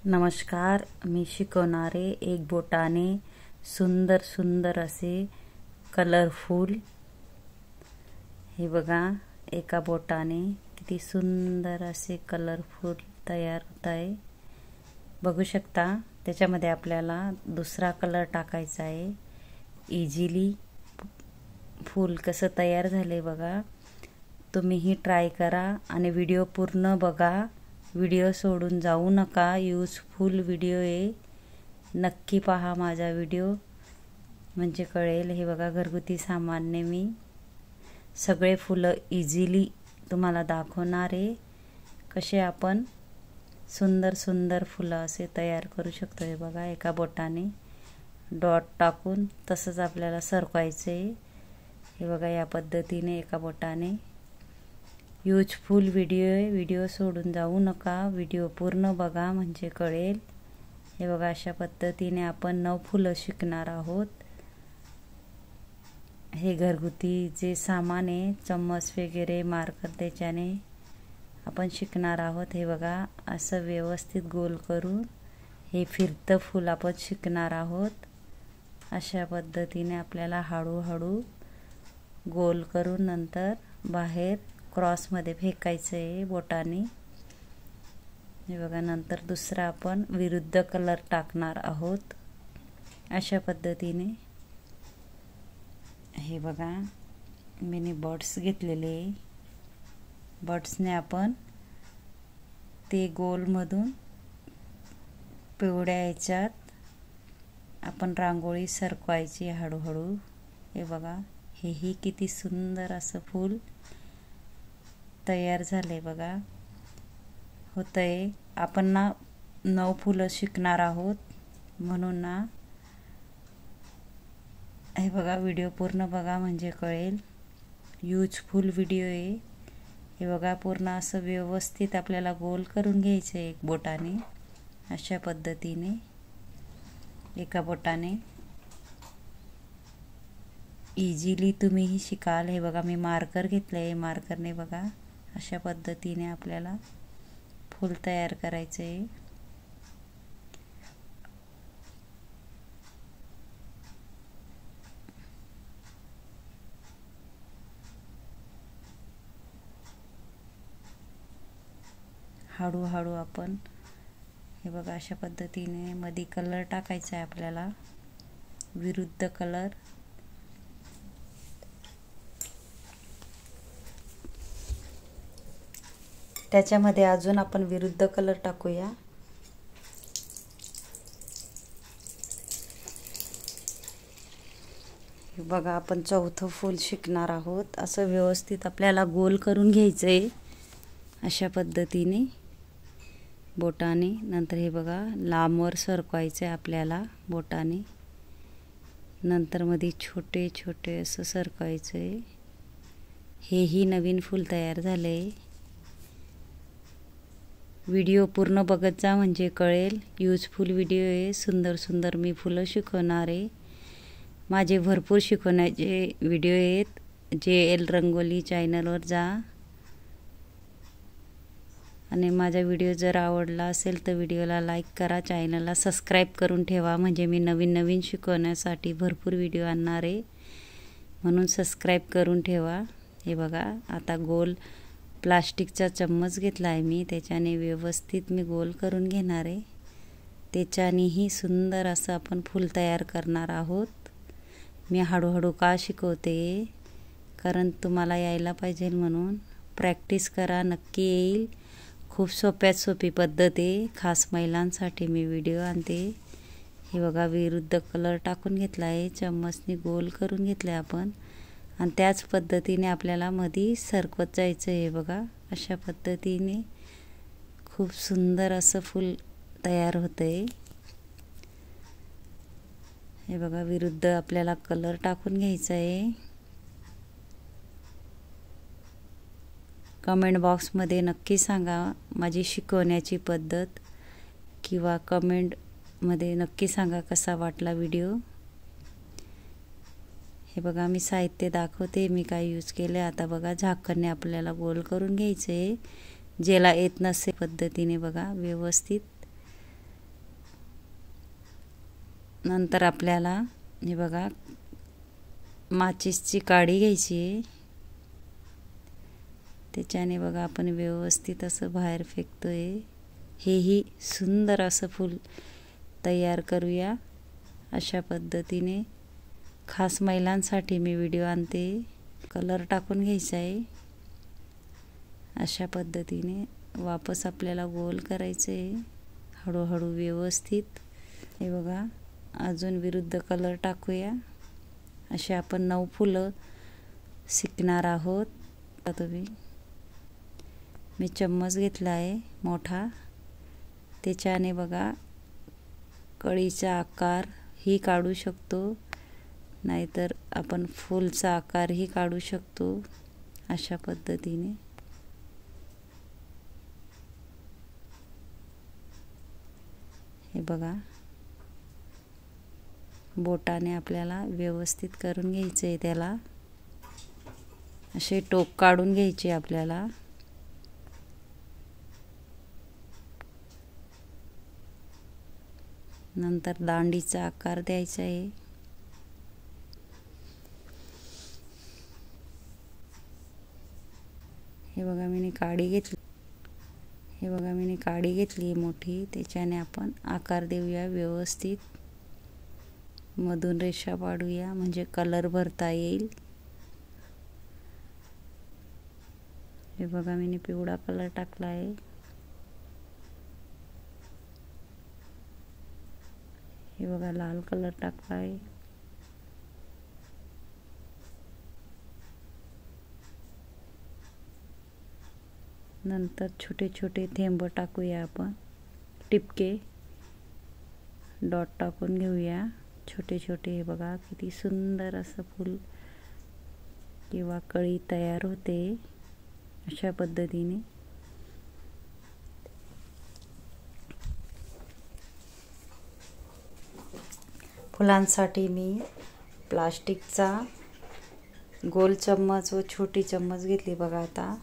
नमस्कार, मी शिकवणारे एक बोटाने सुंदर सुंदर असे कलरफुल। हे बघा, एका बोटाने किती सुंदर असे कलरफुल तयार होत आहे। बघू शकता, त्याच्यामध्ये आपल्याला दुसरा कलर टाकायचा आहे। इझिली फूल कसं तयार झाले बघा। तुम्हीही ट्राय करा आणि व्हिडिओ पूर्ण बघा। व्हिडिओ सोडून जाऊ नका, यूजफुल व्हिडिओ आहे। नक्की पहा माझा व्हिडिओ, म्हणजे कळेल। हे बघा, घरगुती सामान्य मी सगळे फुलं इझिली तुम्हाला दाखवणार आहे, कसे आपण सुंदर सुंदर फुलं असे तयार करू शकतो। हे बघा, एका बोटाने डॉट टाकून तसंच आपल्याला सरकवायचे। हे बघा, या पद्धतीने एका बोटाने। यूजफुल व्हिडिओ आहे, व्हिडिओ सोडून जाऊ नका, व्हिडिओ पूर्ण बघा म्हणजे कळेल। हे बघा, अशा पद्धतीने आपण 9 फुलं शिकणार आहोत। हे घरगुती जे सामान आहे, चम्मच वगैरे, मार्कर, त्याच्याने आपण शिकणार आहोत। हे बघा, असं व्यवस्थित गोल करून हे फिरतं फूल आपण शिकणार आहोत। अशा पद्धतीने आपल्याला हळूहळू गोल करून नंतर बाहेर क्रॉसमध्ये फेकायचं आहे बोटाने। हे बघा, नंतर दुसरा आपण विरुद्ध कलर टाकणार आहोत अशा पद्धतीने। हे बघा, मी बर्ड्स घेतलेले। बर्ड्सने आपण ते गोलमधून पिवळ्या याच्यात आपण रांगोळी सरकवायची हळूहळू। हे बघा, हेही किती सुंदर असं फूल तयार झाले बघा, होतंय। आपण ना 9 फुलं शिकणार आहोत, म्हणून ना हे बघा, व्हिडिओ पूर्ण बघा म्हणजे कळेल। यूजफुल व्हिडिओ आहे। हे बघा, पूर्ण असं व्यवस्थित आपल्याला गोल करून घ्यायचं आहे एक बोटाने, अशा पद्धतीने एका बोटाने। इझिली तुम्हीही शिकाल। हे बघा, मी मार्कर घेतलंय, मार्करने बघा अशा पद्धतीने आपल्याला फूल तयार करायचे आहे। हळूहळू आपण हे बघा, अशा पद्धतीने मध्ये कलर टाकायचा आहे आपल्याला, विरुद्ध कलर। त्याच्यामध्ये अजून आपण विरुद्ध कलर टाकूया। हे बघा, आपण चौथं फूल शिकणार आहोत। असं व्यवस्थित आपल्याला गोल करून घ्यायचंय अशा पद्धतीने बोटाने। नंतर हे बघा, लांबवर सरकवायचं आहे आपल्याला बोटाने। नंतर मध्ये छोटे छोटे असं सरकवायचं आहे। हेही नवीन फूल तयार झालंय। व्हिडिओ पूर्ण बघत जा म्हणजे कळेल। यूजफुल व्हिडिओ आहे, सुंदर सुंदर मी फुलं शिकवणार आहे। माझे भरपूर शिकवण्याचे व्हिडिओ आहेत, JL रंगोली चॅनलवर जा आणि माझा व्हिडिओ जर आवडला असेल तर व्हिडिओला लाईक करा, चॅनलला सबस्क्राईब करून ठेवा, म्हणजे मी नवीन नवीन शिकवण्यासाठी भरपूर व्हिडिओ आणणार आहे, म्हणून सबस्क्राईब करून ठेवा। हे बघा, आता गोल प्लास्टिकचा चम्मच घेतला आहे मी, त्याच्याने व्यवस्थित मी गोल करून घेणार आहे। त्याच्यानेही सुंदर असं आपण फूल तयार करणार आहोत। मी हळूहळू का शिकवते, कारण तुम्हाला यायला पाहिजे, म्हणून प्रॅक्टिस करा, नक्की येईल। खूप सोप्यात सोपी पद्धत आहे, खास महिलांसाठी मी व्हिडिओ आणते। हे बघा, विरुद्ध कलर टाकून घेतला आहे, चम्मचने गोल करून घेतलं आहे आपण, आणि त्याच पद्धतीने आपल्याला मध्ये सरकवत जायचं आहे। बघा, अशा पद्धतीने खूप सुंदर असं फूल तयार होतंय। हे बघा, विरुद्ध आपल्याला कलर टाकून घ्यायचा आहे। कमेंट बॉक्समध्ये नक्की सांगा माझी शिकवण्याची पद्धत, किंवा कमेंटमध्ये नक्की सांगा कसा वाटला व्हिडिओ। हे बघा, मी साहित्य दाखवते मी काय यूज केले। आता बघा, झाकणने आपल्याला गोल करून घ्यायचे, ज्याला येत नसेल पद्धतीने बघा व्यवस्थित नंतर आपल्याला हे बघा माचीसची काडी घ्यायची आहे. त्याच्याने बघा आपण व्यवस्थित असं बाहेर फेकतोय. हेही सुंदर असं फूल तयार करूया. अशा पद्धतीने खास महिलांसाठी मी व्हिडिओ आणते. कलर टाकून घ्यायचा आहे. अशा पद्धतीने वापस आपल्याला गोल करायचं आहे हळूहळू व्यवस्थित. हे बघा अजून विरुद्ध कलर टाकूया. असे आपण 9 फुलं शिकणार आहोत. तुम्ही मी चम्मच घेतला आहे मोठा. त्याच्याने बघा कळीचा आकार ही काढू शकतो, नाहीतर आपण फुलचा आकार ही काढू शकतो. अशा पद्धतीने हे बघा बोटाने आपल्याला व्यवस्थित करून घ्यायचे आहे. त्याला असे टोक काढून घ्यायचे आपल्याला. नंतर दांडीचा आकार द्यायचा आहे. हे बघा मी काडी घेतली मोठी. त्याच्याने आपण आकार देऊया व्यवस्थित. मधून रेषा पाडूया म्हणजे कलर भरता येईल. हे बघा मी पिवळा कलर टाकला आहे. हे बघा लाल कलर टाकला आहे. नंतर छोटे छोटे थेंब टाकूया आपण. टिपके डॉट टाकून घेऊया छोटे छोटे. हे बघा किती सुंदर असं फूल किंवा कळी तयार होते. अशा पद्धतीने फुलांसाठी मी प्लास्टिकचा गोल चम्मच व छोटी चम्मच घेतली बघा. आता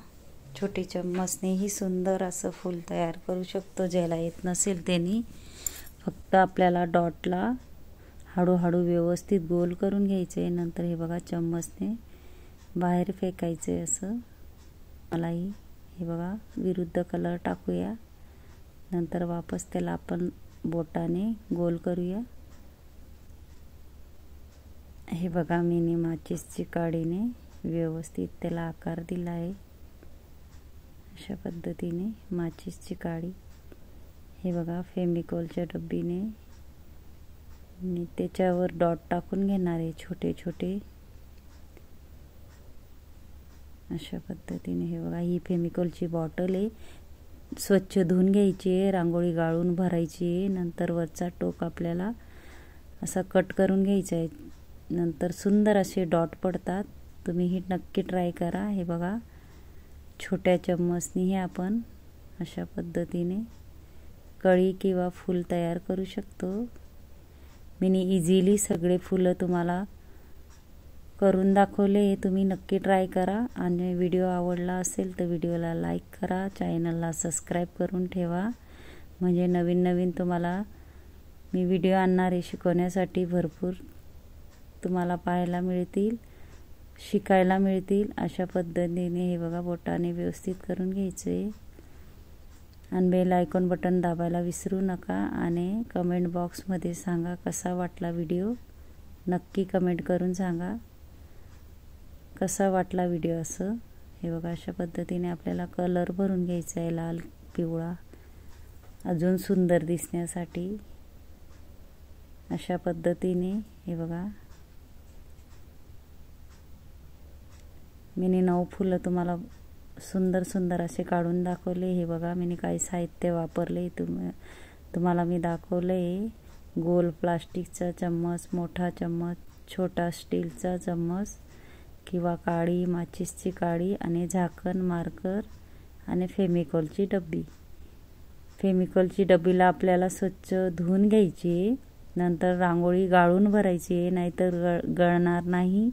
छोटी चम्मचने ही सुंदर असं फूल तयार करू शकतो. ज्याला येत नसेल त्यांनी फक्त आपल्याला डॉटला हळूहळू व्यवस्थित गोल करून घ्यायचे. नंतर हे बघा चम्मचने बाहेर फेकायचे असं. मलाही हे बघा विरुद्ध कलर टाकूया. नंतर वापस त्याला आपण बोटाने गोल करूया. हे बघा मी माचीसची काडीने व्यवस्थित त्याला आकार दिला आहे. अशा पद्धतीने माचीसची काडी. हे बघा फेविकॉलच्या डब्बीने मी त्याच्यावर डॉट टाकून घेणार आहे छोटे छोटे. अशा पद्धतीने हे बघा ही फेविकॉलची बॉटल आहे. स्वच्छ धुवून घ्यायची आहे. रांगोळी गाळून भरायची आहे. नंतर वरचा टोक आपल्याला असा कट करून घ्यायचा आहे. नंतर सुंदर असे डॉट पडतात. तुम्ही ही नक्की ट्राय करा. हे बघा छोट्या चम्मचनी आपण अशा पद्धतीने कळी किंवा फूल तयार करू शकतो. मी इझिली सगळे फुलं तुम्हाला करून दाखवले. तुम्ही नक्की ट्राय करा. आणि व्हिडिओ आवडला असेल तर व्हिडिओला लाईक करा. चॅनलला सबस्क्राईब करून ठेवा म्हणजे नवीन नवीन तुम्हाला मी व्हिडिओ आणणारे शिकवण्यासाठी भरपूर तुम्हाला पाहायला मिळतील, शिकायला मिळतील. अशा पद्धतीने हे बघा बोटाने व्यवस्थित करून घ्यायचे. आणि बेल आयकॉन बटन दाबायला विसरू नका. आणि कमेंट बॉक्समध्ये सांगा कसा वाटला व्हिडिओ. नक्की कमेंट करून सांगा कसा वाटला व्हिडिओ असं. हे बघा अशा पद्धतीने आपल्याला कलर भरून घ्यायचा आहे लाल पिवळा अजून सुंदर दिसण्यासाठी. अशा पद्धतीने हे बघा मी 9 फुलं तुम्हाला सुंदर सुंदर असे काढून दाखवले. हे बघा मी काही साहित्य वापरले तुम्हाला मी दाखवले. गोल प्लास्टिकचा चम्मच, मोठा चम्मच, छोटा स्टीलचा चम्मच किंवा काडी माचीसची काडी आणि झाकण, मार्कर आणि फेविकॉलची डब्बी. फेविकॉलची डब्बीला आपल्याला स्वच्छ धुवून घ्यायची. नंतर रांगोळी गाळून भरायची नाहीतर गळणार नाही.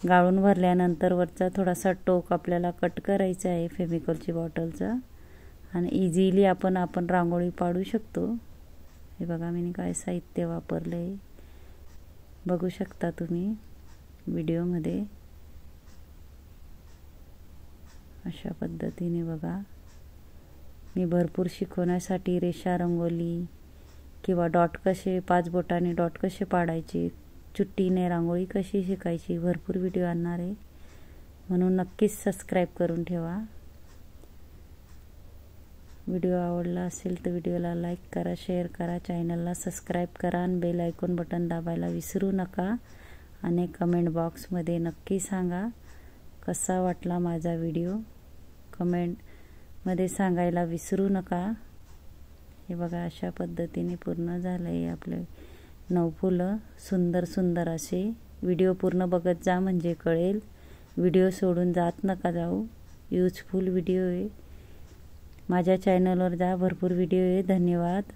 गाळून भरल्यानंतर वरचा थोडासा टोक आपल्याला कट करायचा आहे फेविकॉलची बॉटलचा. आणि इझिली आपण रांगोळी पाडू शकतो. हे बघा मी काय साहित्य वापरले. बघू शकता तुम्ही व्हिडिओमध्ये। अशा पद्धतीने बघा, मी भरपूर शिकवण्यासाठी रेषा रंगोली किंवा डॉट कसे 5 बोटाने डॉट कसे पाडायचे, चुट्टीने रांगोळी कशी शिकायची, भरपूर व्हिडिओ आणणार आहे, म्हणून नक्कीच सबस्क्राईब करून ठेवा। व्हिडिओ आवडला असेल तर व्हिडिओला लाईक करा, शेअर करा, चॅनलला सबस्क्राईब करा आणि बेल आयकॉन बटन दाबायला विसरू नका। आणि कमेंट बॉक्समध्ये नक्की सांगा कसा वाटला माझा व्हिडिओ, कमेंटमध्ये सांगायला विसरू नका। हे बघा, अशा पद्धतीने पूर्ण झालंय आपले 9 फुलं सुंदर सुंदर असे। व्हिडिओ पूर्ण बघत जा म्हणजे कळेल, व्हिडिओ सोडून जात नका जाऊ, यूजफुल व्हिडिओ आहे। माझ्या चॅनलवर जा, भरपूर व्हिडिओ आहे। धन्यवाद।